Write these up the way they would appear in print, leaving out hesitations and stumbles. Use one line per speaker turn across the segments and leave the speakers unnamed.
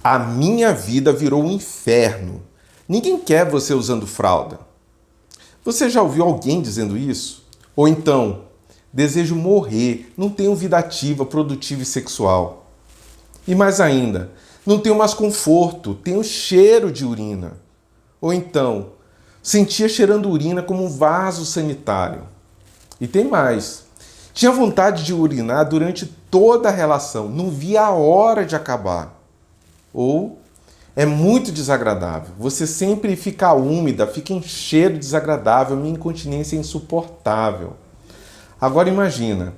A minha vida virou um inferno. Ninguém quer você usando fralda. Você já ouviu alguém dizendo isso? Ou então, desejo morrer, não tenho vida ativa, produtiva e sexual. E mais ainda, não tenho mais conforto, tenho cheiro de urina. Ou então, sentia cheirando urina como um vaso sanitário. E tem mais. Tinha vontade de urinar durante toda a relação, não via a hora de acabar. Ou é muito desagradável, você sempre fica úmida, fica em cheiro desagradável, minha incontinência é insuportável. Agora imagina,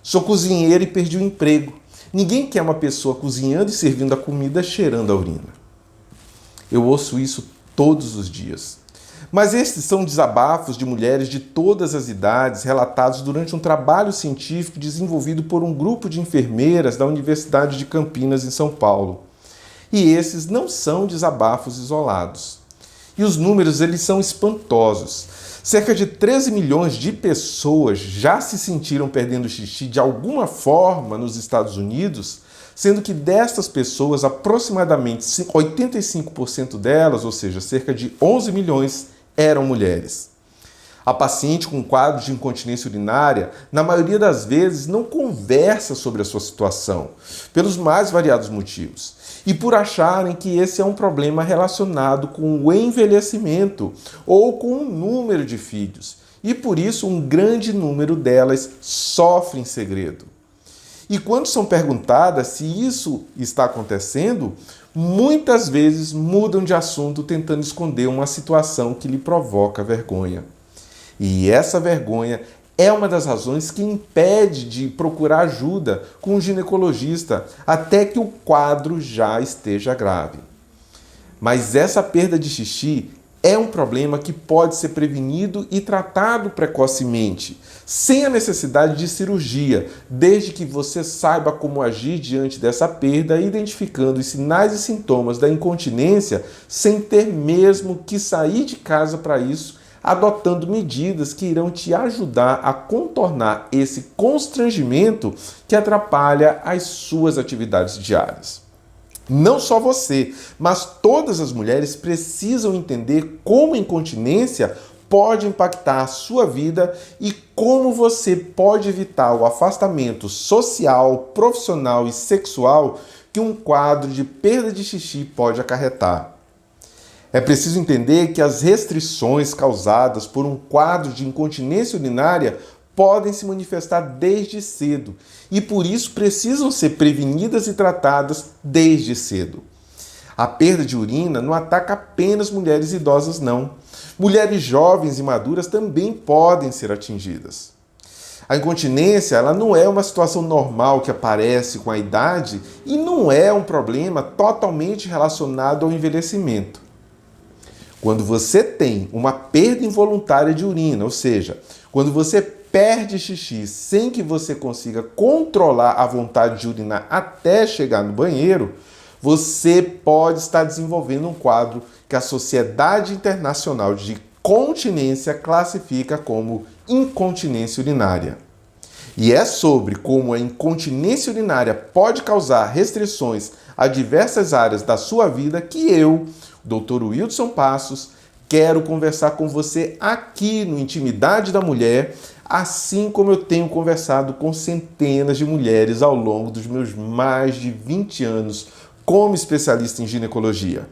sou cozinheira e perdi o emprego. Ninguém quer uma pessoa cozinhando e servindo a comida cheirando a urina. Eu ouço isso todos os dias. Mas estes são desabafos de mulheres de todas as idades relatados durante um trabalho científico desenvolvido por um grupo de enfermeiras da Universidade de Campinas, em São Paulo. E esses não são desabafos isolados. E os números eles são espantosos. Cerca de 13 milhões de pessoas já se sentiram perdendo xixi de alguma forma nos Estados Unidos, sendo que destas pessoas, aproximadamente 85% delas, ou seja, cerca de 11 milhões, eram mulheres. A paciente com quadro de incontinência urinária, na maioria das vezes, não conversa sobre a sua situação, pelos mais variados motivos, e por acharem que esse é um problema relacionado com o envelhecimento ou com o número de filhos, e por isso um grande número delas sofre em segredo. E quando são perguntadas se isso está acontecendo, muitas vezes mudam de assunto tentando esconder uma situação que lhe provoca vergonha. E essa vergonha é uma das razões que impede de procurar ajuda com um ginecologista até que o quadro já esteja grave. Mas essa perda de xixi é um problema que pode ser prevenido e tratado precocemente, sem a necessidade de cirurgia, desde que você saiba como agir diante dessa perda, identificando os sinais e sintomas da incontinência sem ter mesmo que sair de casa para isso, adotando medidas que irão te ajudar a contornar esse constrangimento que atrapalha as suas atividades diárias. Não só você, mas todas as mulheres precisam entender como a incontinência pode impactar a sua vida e como você pode evitar o afastamento social, profissional e sexual que um quadro de perda de xixi pode acarretar. É preciso entender que as restrições causadas por um quadro de incontinência urinária podem se manifestar desde cedo e por isso precisam ser prevenidas e tratadas desde cedo. A perda de urina não ataca apenas mulheres idosas, não. Mulheres jovens e maduras também podem ser atingidas. A incontinência ela não é uma situação normal que aparece com a idade e não é um problema totalmente relacionado ao envelhecimento. Quando você tem uma perda involuntária de urina, ou seja, quando você perde xixi sem que você consiga controlar a vontade de urinar até chegar no banheiro, você pode estar desenvolvendo um quadro que a Sociedade Internacional de Continência classifica como incontinência urinária. E é sobre como a incontinência urinária pode causar restrições a diversas áreas da sua vida que eu, Dr. Wildson Passos, quero conversar com você aqui no Intimidade da Mulher, assim como eu tenho conversado com centenas de mulheres ao longo dos meus mais de 20 anos como especialista em ginecologia.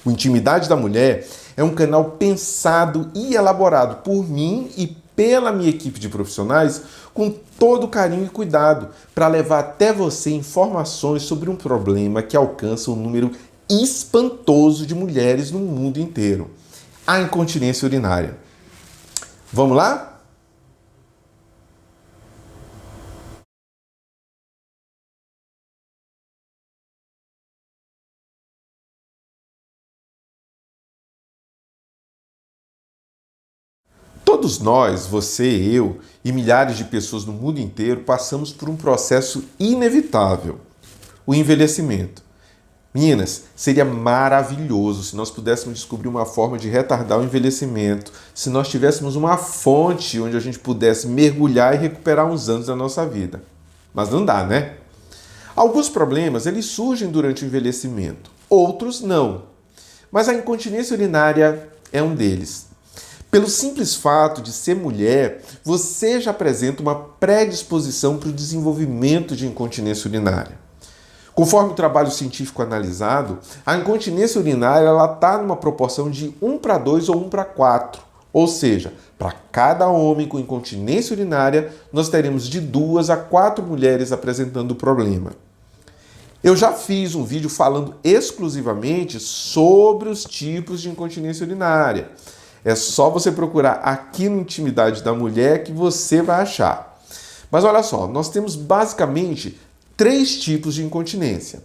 O Intimidade da Mulher é um canal pensado e elaborado por mim e pela minha equipe de profissionais com todo carinho e cuidado para levar até você informações sobre um problema que alcança um número espantoso de mulheres no mundo inteiro: a incontinência urinária. Vamos lá? Todos nós, você, eu e milhares de pessoas no mundo inteiro passamos por um processo inevitável: o envelhecimento. Meninas, seria maravilhoso se nós pudéssemos descobrir uma forma de retardar o envelhecimento, se nós tivéssemos uma fonte onde a gente pudesse mergulhar e recuperar uns anos da nossa vida. Mas não dá, né? Alguns problemas eles surgem durante o envelhecimento, outros não. Mas a incontinência urinária é um deles. Pelo simples fato de ser mulher, você já apresenta uma predisposição para o desenvolvimento de incontinência urinária. Conforme o trabalho científico analisado, a incontinência urinária está numa proporção de 1:2 ou 1:4. Ou seja, para cada homem com incontinência urinária, nós teremos de 2 a 4 mulheres apresentando o problema. Eu já fiz um vídeo falando exclusivamente sobre os tipos de incontinência urinária. É só você procurar aqui no Intimidade da Mulher que você vai achar. Mas olha só, nós temos basicamente 3 tipos de incontinência.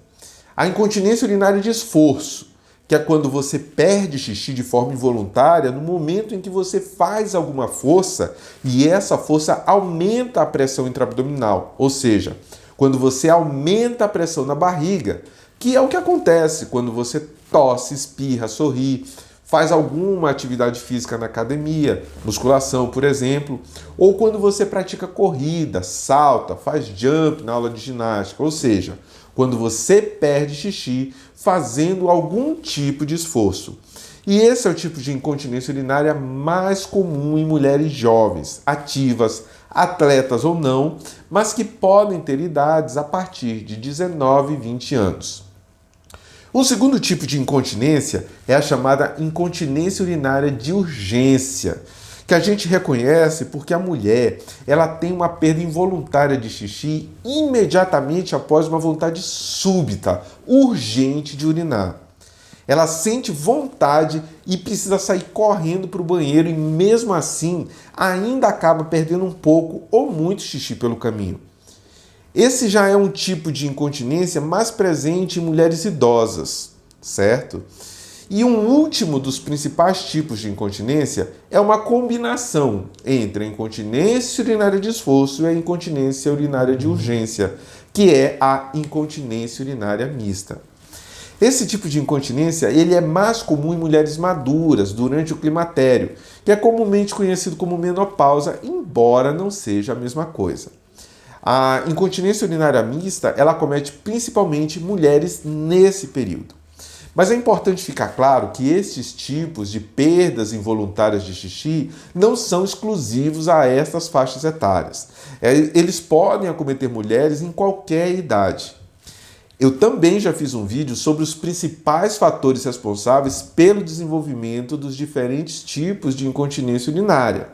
A incontinência urinária de esforço, que é quando você perde xixi de forma involuntária no momento em que você faz alguma força e essa força aumenta a pressão intraabdominal, ou seja, quando você aumenta a pressão na barriga, que é o que acontece quando você tosse, espirra, sorri, faz alguma atividade física na academia, musculação, por exemplo, ou quando você pratica corrida, salta, faz jump na aula de ginástica, ou seja, quando você perde xixi fazendo algum tipo de esforço. E esse é o tipo de incontinência urinária mais comum em mulheres jovens, ativas, atletas ou não, mas que podem ter idades a partir de 19 e 20 anos. O segundo tipo de incontinência é a chamada incontinência urinária de urgência, que a gente reconhece porque a mulher ela tem uma perda involuntária de xixi imediatamente após uma vontade súbita, urgente de urinar. Ela sente vontade e precisa sair correndo para o banheiro e mesmo assim ainda acaba perdendo um pouco ou muito xixi pelo caminho. Esse já é um tipo de incontinência mais presente em mulheres idosas, certo? E um último dos principais tipos de incontinência é uma combinação entre a incontinência urinária de esforço e a incontinência urinária de urgência, que é a incontinência urinária mista. Esse tipo de incontinência ele é mais comum em mulheres maduras durante o climatério, que é comumente conhecido como menopausa, embora não seja a mesma coisa. A incontinência urinária mista, ela acomete principalmente mulheres nesse período. Mas é importante ficar claro que esses tipos de perdas involuntárias de xixi não são exclusivos a estas faixas etárias. Eles podem acometer mulheres em qualquer idade. Eu também já fiz um vídeo sobre os principais fatores responsáveis pelo desenvolvimento dos diferentes tipos de incontinência urinária.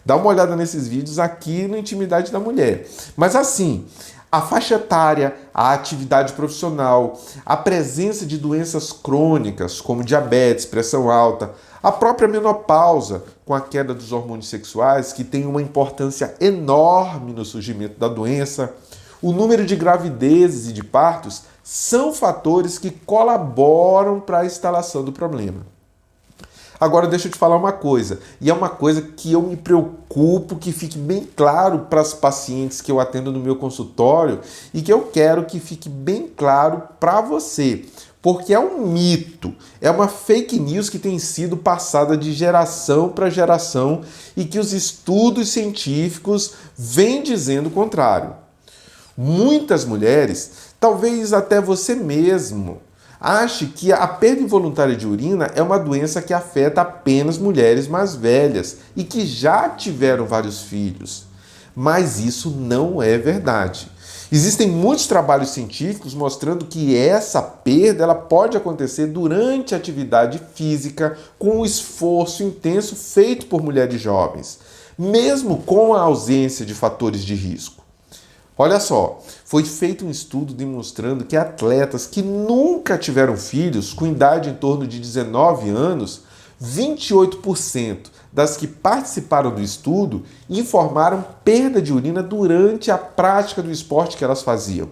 Dá uma olhada nesses vídeos aqui no Intimidade da Mulher. Mas assim, a faixa etária, a atividade profissional, a presença de doenças crônicas como diabetes, pressão alta, a própria menopausa com a queda dos hormônios sexuais, que tem uma importância enorme no surgimento da doença, o número de gravidezes e de partos são fatores que colaboram para a instalação do problema. Agora deixa eu te falar uma coisa, e é uma coisa que eu me preocupo que fique bem claro para as pacientes que eu atendo no meu consultório e que eu quero que fique bem claro para você, porque é um mito, é uma fake news que tem sido passada de geração para geração e que os estudos científicos vêm dizendo o contrário. Muitas mulheres, talvez até você mesmo, ache que a perda involuntária de urina é uma doença que afeta apenas mulheres mais velhas e que já tiveram vários filhos. Mas isso não é verdade. Existem muitos trabalhos científicos mostrando que essa perda ela pode acontecer durante a atividade física com um esforço intenso feito por mulheres jovens, mesmo com a ausência de fatores de risco. Olha só, foi feito um estudo demonstrando que atletas que nunca tiveram filhos, com idade em torno de 19 anos, 28% das que participaram do estudo informaram perda de urina durante a prática do esporte que elas faziam.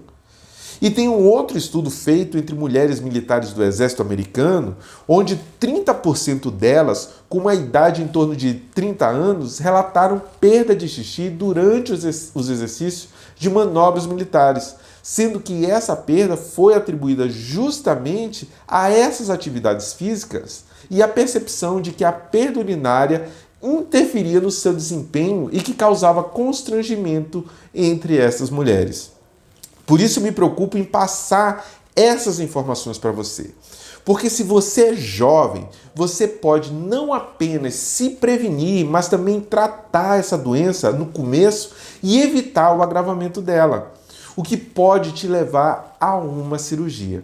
E tem um outro estudo feito entre mulheres militares do exército americano, onde 30% delas, com uma idade em torno de 30 anos, relataram perda de xixi durante os exercícios de manobras militares, sendo que essa perda foi atribuída justamente a essas atividades físicas e a percepção de que a perda urinária interferia no seu desempenho e que causava constrangimento entre essas mulheres. Por isso eu me preocupo em passar essas informações para você. Porque se você é jovem, você pode não apenas se prevenir, mas também tratar essa doença no começo e evitar o agravamento dela, o que pode te levar a uma cirurgia.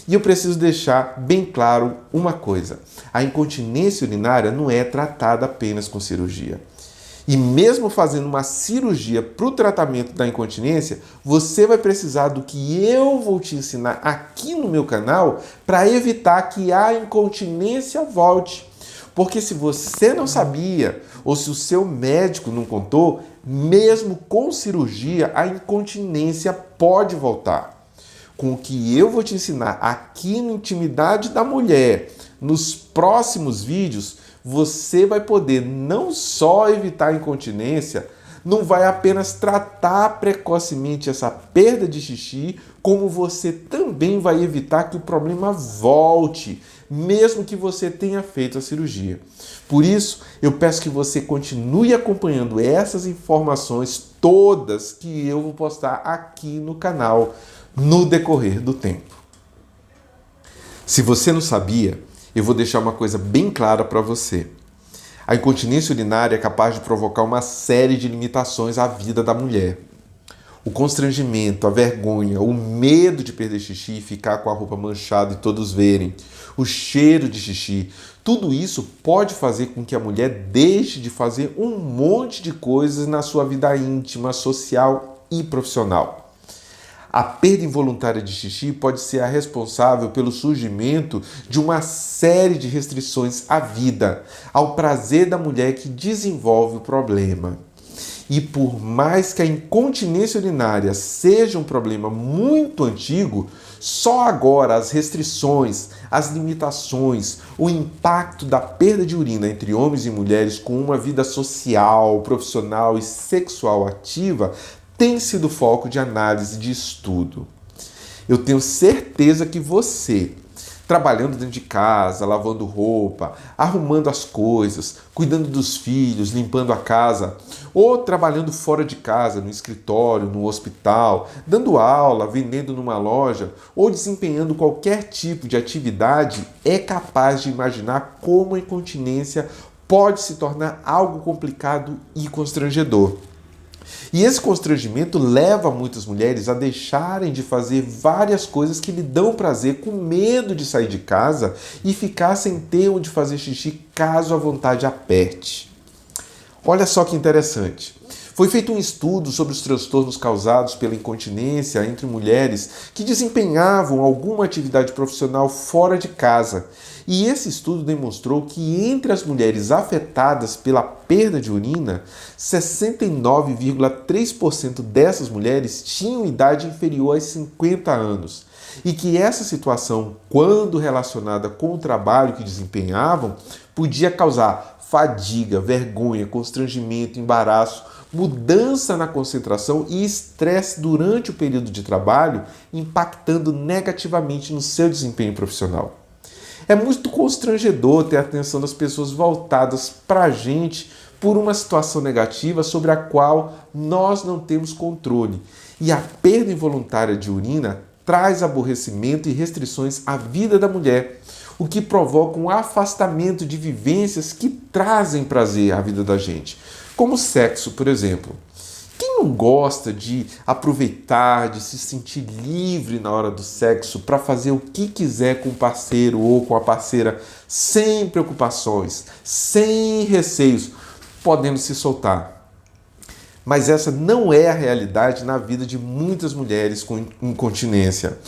E eu preciso deixar bem claro uma coisa: a incontinência urinária não é tratada apenas com cirurgia. E mesmo fazendo uma cirurgia para o tratamento da incontinência, você vai precisar do que eu vou te ensinar aqui no meu canal para evitar que a incontinência volte. Porque se você não sabia, ou se o seu médico não contou, mesmo com cirurgia, a incontinência pode voltar. Com o que eu vou te ensinar aqui na Intimidade da Mulher, nos próximos vídeos, você vai poder não só evitar a incontinência, não vai apenas tratar precocemente essa perda de xixi, como você também vai evitar que o problema volte, mesmo que você tenha feito a cirurgia. Por isso, eu peço que você continue acompanhando essas informações todas que eu vou postar aqui no canal no decorrer do tempo. Se você não sabia, eu vou deixar uma coisa bem clara para você. A incontinência urinária é capaz de provocar uma série de limitações à vida da mulher. O constrangimento, a vergonha, o medo de perder xixi e ficar com a roupa manchada e todos verem, o cheiro de xixi, tudo isso pode fazer com que a mulher deixe de fazer um monte de coisas na sua vida íntima, social e profissional. A perda involuntária de xixi pode ser a responsável pelo surgimento de uma série de restrições à vida, ao prazer da mulher que desenvolve o problema. E por mais que a incontinência urinária seja um problema muito antigo, só agora as restrições, as limitações, o impacto da perda de urina entre homens e mulheres com uma vida social, profissional e sexual ativa tem sido foco de análise de estudo. Eu tenho certeza que você, trabalhando dentro de casa, lavando roupa, arrumando as coisas, cuidando dos filhos, limpando a casa, ou trabalhando fora de casa, no escritório, no hospital, dando aula, vendendo numa loja, ou desempenhando qualquer tipo de atividade, é capaz de imaginar como a incontinência pode se tornar algo complicado e constrangedor. E esse constrangimento leva muitas mulheres a deixarem de fazer várias coisas que lhe dão prazer com medo de sair de casa e ficar sem ter onde fazer xixi caso a vontade aperte. Olha só que interessante. Foi feito um estudo sobre os transtornos causados pela incontinência entre mulheres que desempenhavam alguma atividade profissional fora de casa. E esse estudo demonstrou que entre as mulheres afetadas pela perda de urina, 69,3% dessas mulheres tinham idade inferior aos 50 anos. E que essa situação, quando relacionada com o trabalho que desempenhavam, podia causar fadiga, vergonha, constrangimento, embaraço, mudança na concentração e estresse durante o período de trabalho, impactando negativamente no seu desempenho profissional. É muito constrangedor ter a atenção das pessoas voltadas para a gente por uma situação negativa sobre a qual nós não temos controle. E a perda involuntária de urina traz aborrecimento e restrições à vida da mulher, o que provoca um afastamento de vivências que trazem prazer à vida da gente, como o sexo, por exemplo. Quem não gosta de aproveitar, de se sentir livre na hora do sexo para fazer o que quiser com o parceiro ou com a parceira, sem preocupações, sem receios, podendo se soltar? Mas essa não é a realidade na vida de muitas mulheres com incontinência.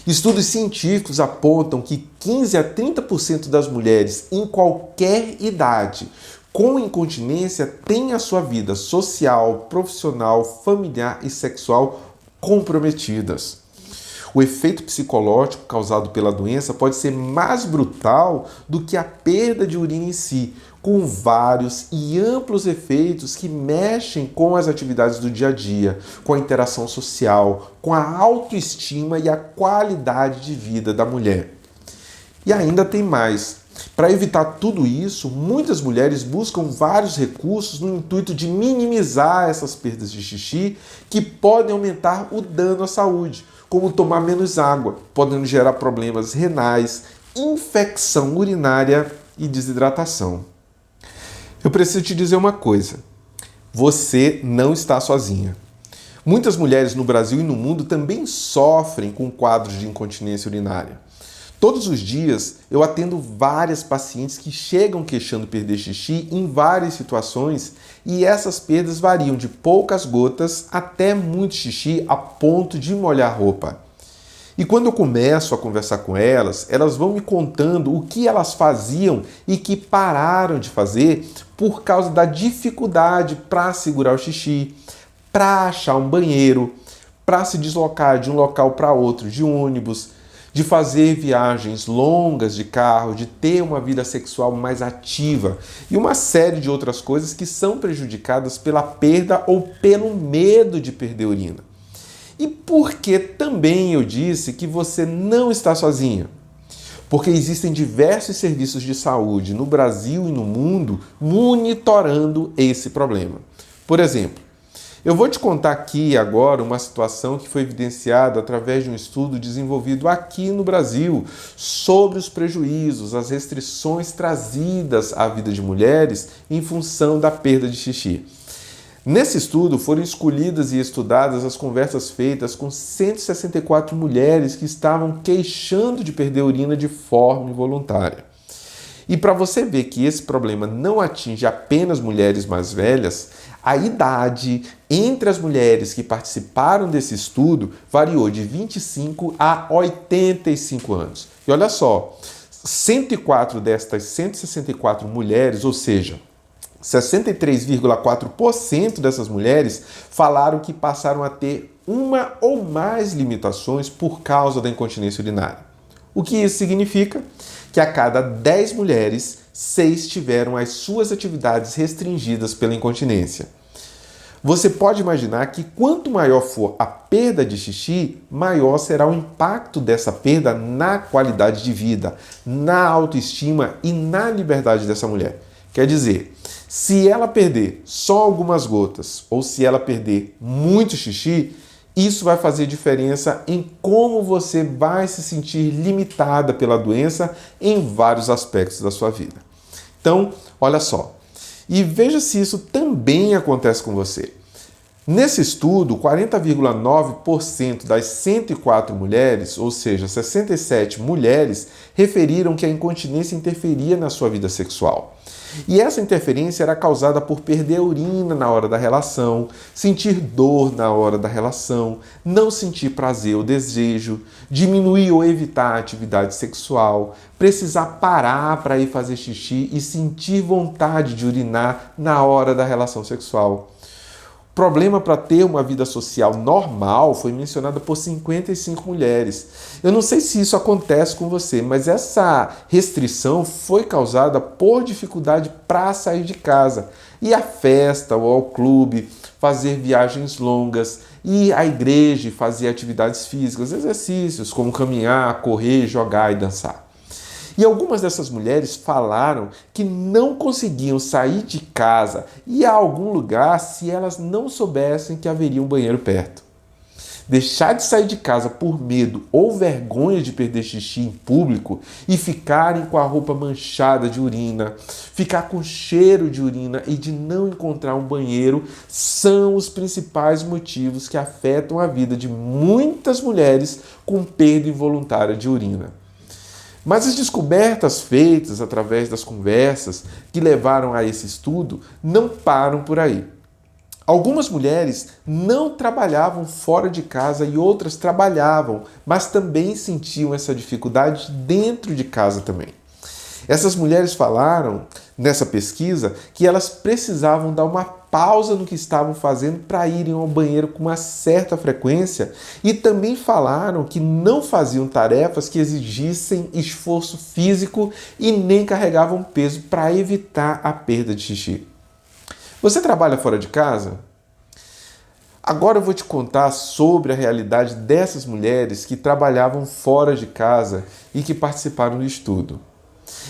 Estudos científicos apontam que 15 a 30% das mulheres em qualquer idade com incontinência têm a sua vida social, profissional, familiar e sexual comprometidas. O efeito psicológico causado pela doença pode ser mais brutal do que a perda de urina em si, com vários e amplos efeitos que mexem com as atividades do dia a dia, com a interação social, com a autoestima e a qualidade de vida da mulher. E ainda tem mais. Para evitar tudo isso, muitas mulheres buscam vários recursos no intuito de minimizar essas perdas de xixi que podem aumentar o dano à saúde, como tomar menos água, podendo gerar problemas renais, infecção urinária e desidratação. Eu preciso te dizer uma coisa: você não está sozinha. Muitas mulheres no Brasil e no mundo também sofrem com quadros de incontinência urinária. Todos os dias eu atendo várias pacientes que chegam queixando perder xixi em várias situações e essas perdas variam de poucas gotas até muito xixi a ponto de molhar a roupa. E quando eu começo a conversar com elas, elas vão me contando o que elas faziam e que pararam de fazer por causa da dificuldade para segurar o xixi, para achar um banheiro, para se deslocar de um local para outro de ônibus, de fazer viagens longas de carro, de ter uma vida sexual mais ativa e uma série de outras coisas que são prejudicadas pela perda ou pelo medo de perder urina. E por que também eu disse que você não está sozinha? Porque existem diversos serviços de saúde no Brasil e no mundo monitorando esse problema. Por exemplo, eu vou te contar aqui agora uma situação que foi evidenciada através de um estudo desenvolvido aqui no Brasil sobre os prejuízos, as restrições trazidas à vida de mulheres em função da perda de xixi. Nesse estudo foram escolhidas e estudadas as conversas feitas com 164 mulheres que estavam queixando de perder urina de forma involuntária. E para você ver que esse problema não atinge apenas mulheres mais velhas, a idade entre as mulheres que participaram desse estudo variou de 25 a 85 anos. E olha só, 104 destas 164 mulheres, ou seja, 63,4% dessas mulheres falaram que passaram a ter uma ou mais limitações por causa da incontinência urinária. O que isso significa? Que a cada 10 mulheres, 6 tiveram as suas atividades restringidas pela incontinência. Você pode imaginar que quanto maior for a perda de xixi, maior será o impacto dessa perda na qualidade de vida, na autoestima e na liberdade dessa mulher. Quer dizer, se ela perder só algumas gotas ou se ela perder muito xixi, isso vai fazer diferença em como você vai se sentir limitada pela doença em vários aspectos da sua vida. Então, olha só. E veja se isso também acontece com você. Nesse estudo, 40,9% das 104 mulheres, ou seja, 67 mulheres, referiram que a incontinência interferia na sua vida sexual. E essa interferência era causada por perder a urina na hora da relação, sentir dor na hora da relação, não sentir prazer ou desejo, diminuir ou evitar a atividade sexual, precisar parar para ir fazer xixi e sentir vontade de urinar na hora da relação sexual. O problema para ter uma vida social normal foi mencionado por 55 mulheres. Eu não sei se isso acontece com você, mas essa restrição foi causada por dificuldade para sair de casa, ir à festa ou ao clube, fazer viagens longas, ir à igreja e fazer atividades físicas, exercícios como caminhar, correr, jogar e dançar. E algumas dessas mulheres falaram que não conseguiam sair de casa e ir a algum lugar se elas não soubessem que haveria um banheiro perto. Deixar de sair de casa por medo ou vergonha de perder xixi em público e ficarem com a roupa manchada de urina, ficar com cheiro de urina e de não encontrar um banheiro são os principais motivos que afetam a vida de muitas mulheres com perda involuntária de urina. Mas as descobertas feitas através das conversas que levaram a esse estudo não param por aí. Algumas mulheres não trabalhavam fora de casa e outras trabalhavam, mas também sentiam essa dificuldade dentro de casa também. Essas mulheres falaram, nessa pesquisa, que elas precisavam dar uma pausa no que estavam fazendo para irem ao banheiro com uma certa frequência e também falaram que não faziam tarefas que exigissem esforço físico e nem carregavam peso para evitar a perda de xixi. Você trabalha fora de casa? Agora eu vou te contar sobre a realidade dessas mulheres que trabalhavam fora de casa e que participaram do estudo.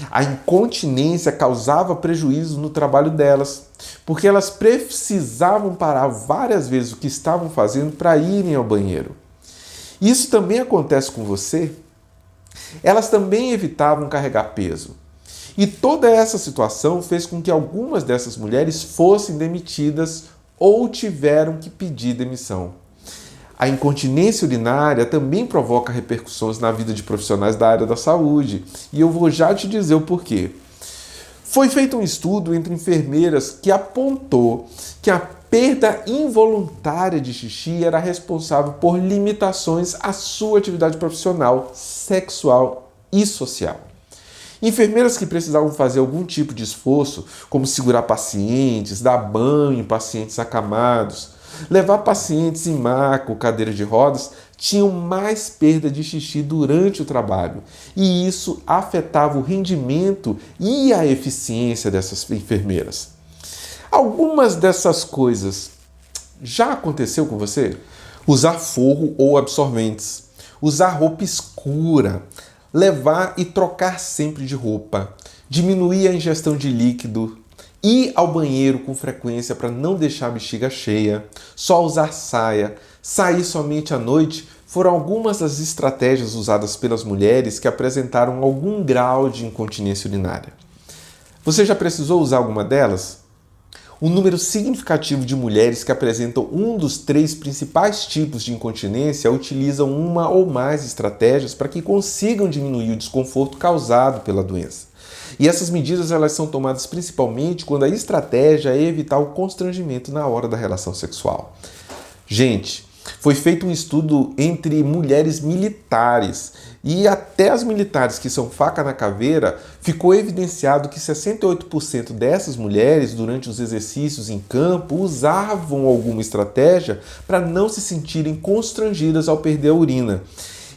A incontinência causava prejuízo no trabalho delas, porque elas precisavam parar várias vezes o que estavam fazendo para irem ao banheiro. Isso também acontece com você? Elas também evitavam carregar peso. E toda essa situação fez com que algumas dessas mulheres fossem demitidas ou tiveram que pedir demissão. A incontinência urinária também provoca repercussões na vida de profissionais da área da saúde, e eu vou já te dizer o porquê. Foi feito um estudo entre enfermeiras que apontou que a perda involuntária de xixi era responsável por limitações à sua atividade profissional, sexual e social. Enfermeiras que precisavam fazer algum tipo de esforço, como segurar pacientes, dar banho em pacientes acamados, levar pacientes em maca ou cadeira de rodas, tinham mais perda de xixi durante o trabalho. E isso afetava o rendimento e a eficiência dessas enfermeiras. Algumas dessas coisas já aconteceu com você? Usar forro ou absorventes, usar roupa escura, levar e trocar sempre de roupa, diminuir a ingestão de líquido, ir ao banheiro com frequência para não deixar a bexiga cheia, só usar saia, sair somente à noite foram algumas das estratégias usadas pelas mulheres que apresentaram algum grau de incontinência urinária. Você já precisou usar alguma delas? Um número significativo de mulheres que apresentam um dos 3 principais tipos de incontinência utilizam uma ou mais estratégias para que consigam diminuir o desconforto causado pela doença. E essas medidas elas são tomadas principalmente quando a estratégia é evitar o constrangimento na hora da relação sexual. Gente, foi feito um estudo entre mulheres militares e até as militares que são faca na caveira, ficou evidenciado que 68% dessas mulheres, durante os exercícios em campo, usavam alguma estratégia para não se sentirem constrangidas ao perder a urina.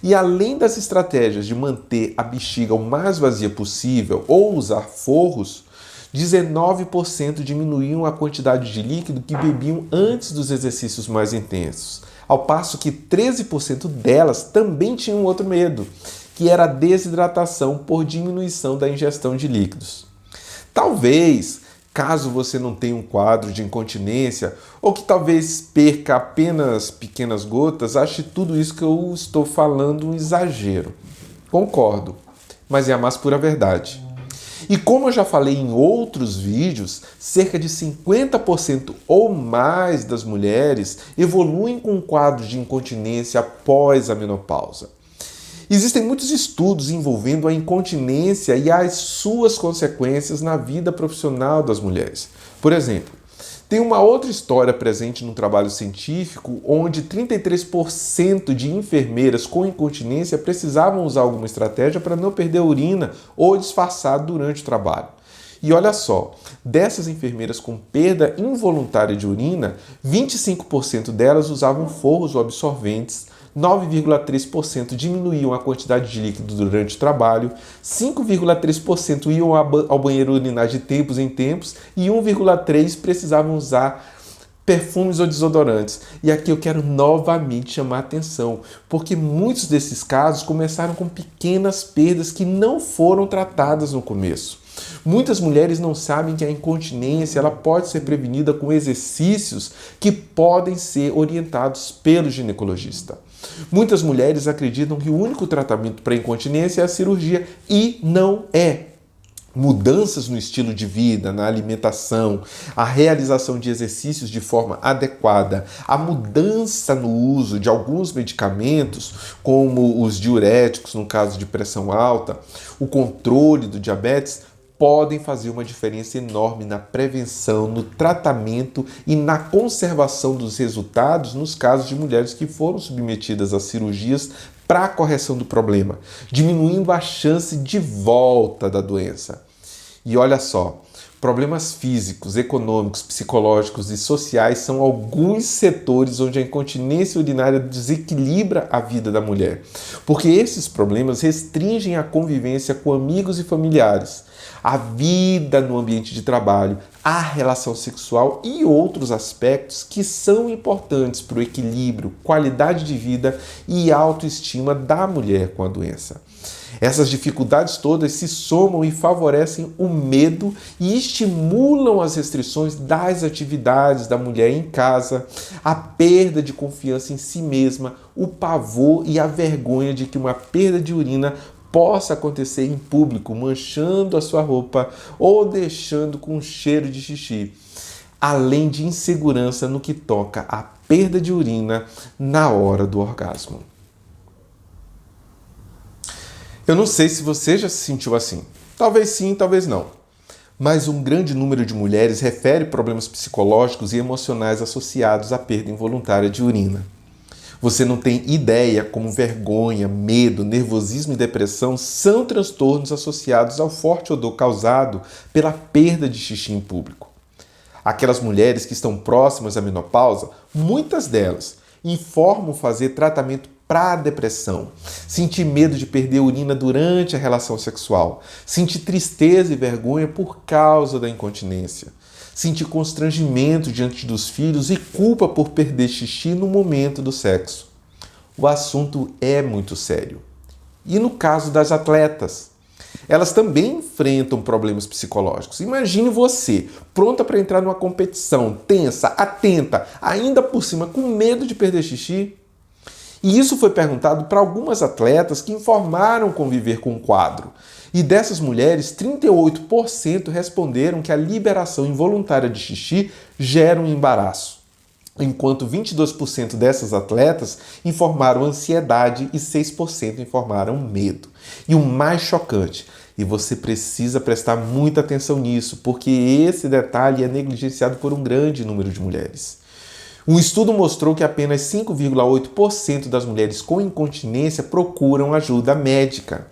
E além das estratégias de manter a bexiga o mais vazia possível ou usar forros, 19% diminuíam a quantidade de líquido que bebiam antes dos exercícios mais intensos, ao passo que 13% delas também tinham outro medo, que era a desidratação por diminuição da ingestão de líquidos. Talvez, caso você não tenha um quadro de incontinência ou que talvez perca apenas pequenas gotas, ache tudo isso que eu estou falando um exagero. Concordo, mas é a mais pura verdade. E como eu já falei em outros vídeos, cerca de 50% ou mais das mulheres evoluem com um quadro de incontinência após a menopausa. Existem muitos estudos envolvendo a incontinência e as suas consequências na vida profissional das mulheres. Por exemplo, tem uma outra história presente no trabalho científico onde 33% de enfermeiras com incontinência precisavam usar alguma estratégia para não perder a urina ou disfarçar durante o trabalho. E olha só, dessas enfermeiras com perda involuntária de urina, 25% delas usavam forros ou absorventes, 9,3% diminuíam a quantidade de líquido durante o trabalho, 5,3% iam ao banheiro urinar de tempos em tempos e 1,3% precisavam usar perfumes ou desodorantes. E aqui eu quero novamente chamar a atenção, porque muitos desses casos começaram com pequenas perdas que não foram tratadas no começo. Muitas mulheres não sabem que a incontinência ela pode ser prevenida com exercícios que podem ser orientados pelo ginecologista. Muitas mulheres acreditam que o único tratamento para a incontinência é a cirurgia e não é. Mudanças no estilo de vida, na alimentação, a realização de exercícios de forma adequada, a mudança no uso de alguns medicamentos, como os diuréticos no caso de pressão alta, o controle do diabetes, podem fazer uma diferença enorme na prevenção, no tratamento e na conservação dos resultados nos casos de mulheres que foram submetidas a cirurgias para a correção do problema, diminuindo a chance de volta da doença. E olha só, problemas físicos, econômicos, psicológicos e sociais são alguns setores onde a incontinência urinária desequilibra a vida da mulher, porque esses problemas restringem a convivência com amigos e familiares, a vida no ambiente de trabalho, a relação sexual e outros aspectos que são importantes para o equilíbrio, qualidade de vida e autoestima da mulher com a doença. Essas dificuldades todas se somam e favorecem o medo e estimulam as restrições das atividades da mulher em casa, a perda de confiança em si mesma, o pavor e a vergonha de que uma perda de urina possa acontecer em público, manchando a sua roupa ou deixando com cheiro de xixi, além de insegurança no que toca à perda de urina na hora do orgasmo. Eu não sei se você já se sentiu assim. Talvez sim, talvez não. Mas um grande número de mulheres refere problemas psicológicos e emocionais associados à perda involuntária de urina. Você não tem ideia como vergonha, medo, nervosismo e depressão são transtornos associados ao forte odor causado pela perda de xixi em público. Aquelas mulheres que estão próximas à menopausa, muitas delas informam fazer tratamento para a depressão, sentir medo de perder urina durante a relação sexual, sentir tristeza e vergonha por causa da incontinência, sentir constrangimento diante dos filhos e culpa por perder xixi no momento do sexo. O assunto é muito sério. E no caso das atletas, elas também enfrentam problemas psicológicos. Imagine você, pronta para entrar numa competição, tensa, atenta, ainda por cima com medo de perder xixi. E isso foi perguntado para algumas atletas que informaram conviver com o quadro. E dessas mulheres, 38% responderam que a liberação involuntária de xixi gera um embaraço, enquanto 22% dessas atletas informaram ansiedade e 6% informaram medo. E o mais chocante, e você precisa prestar muita atenção nisso, porque esse detalhe é negligenciado por um grande número de mulheres. Um estudo mostrou que apenas 5,8% das mulheres com incontinência procuram ajuda médica.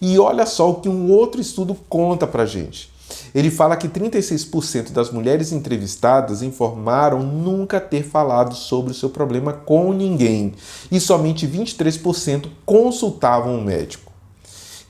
E olha só o que um outro estudo conta pra gente. Ele fala que 36% das mulheres entrevistadas informaram nunca ter falado sobre o seu problema com ninguém e somente 23% consultavam um médico.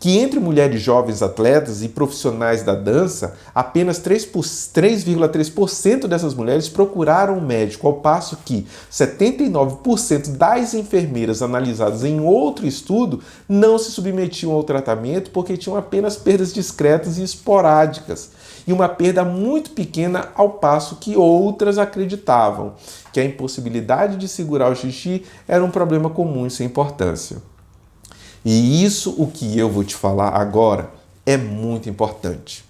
Que entre mulheres jovens atletas e profissionais da dança, apenas 3,3% dessas mulheres procuraram um médico, ao passo que 79% das enfermeiras analisadas em outro estudo não se submetiam ao tratamento porque tinham apenas perdas discretas e esporádicas, e uma perda muito pequena, ao passo que outras acreditavam que a impossibilidade de segurar o xixi era um problema comum e sem importância. E isso, o que eu vou te falar agora, é muito importante.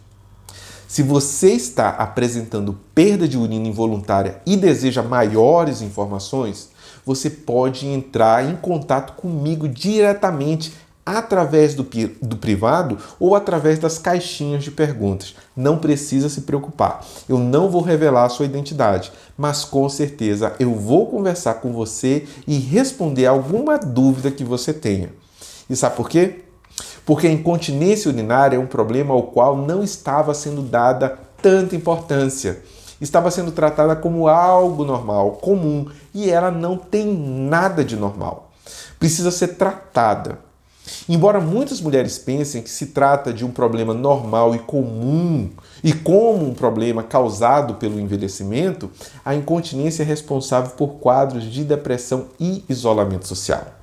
Se você está apresentando perda de urina involuntária e deseja maiores informações, você pode entrar em contato comigo diretamente através do privado ou através das caixinhas de perguntas. Não precisa se preocupar. Eu não vou revelar a sua identidade, mas com certeza eu vou conversar com você e responder alguma dúvida que você tenha. E sabe por quê? Porque a incontinência urinária é um problema ao qual não estava sendo dada tanta importância. Estava sendo tratada como algo normal, comum, e ela não tem nada de normal. Precisa ser tratada. Embora muitas mulheres pensem que se trata de um problema normal e comum, e como um problema causado pelo envelhecimento, a incontinência é responsável por quadros de depressão e isolamento social.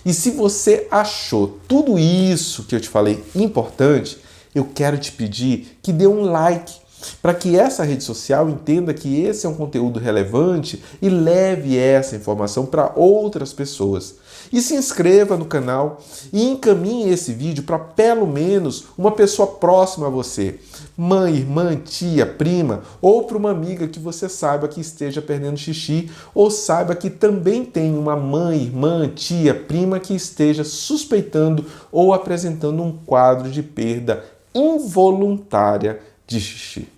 E se você achou tudo isso que eu te falei importante, eu quero te pedir que dê um like para que essa rede social entenda que esse é um conteúdo relevante e leve essa informação para outras pessoas. E se inscreva no canal e encaminhe esse vídeo para pelo menos uma pessoa próxima a você. Mãe, irmã, tia, prima, ou para uma amiga que você saiba que esteja perdendo xixi, ou saiba que também tem uma mãe, irmã, tia, prima que esteja suspeitando ou apresentando um quadro de perda involuntária de xixi.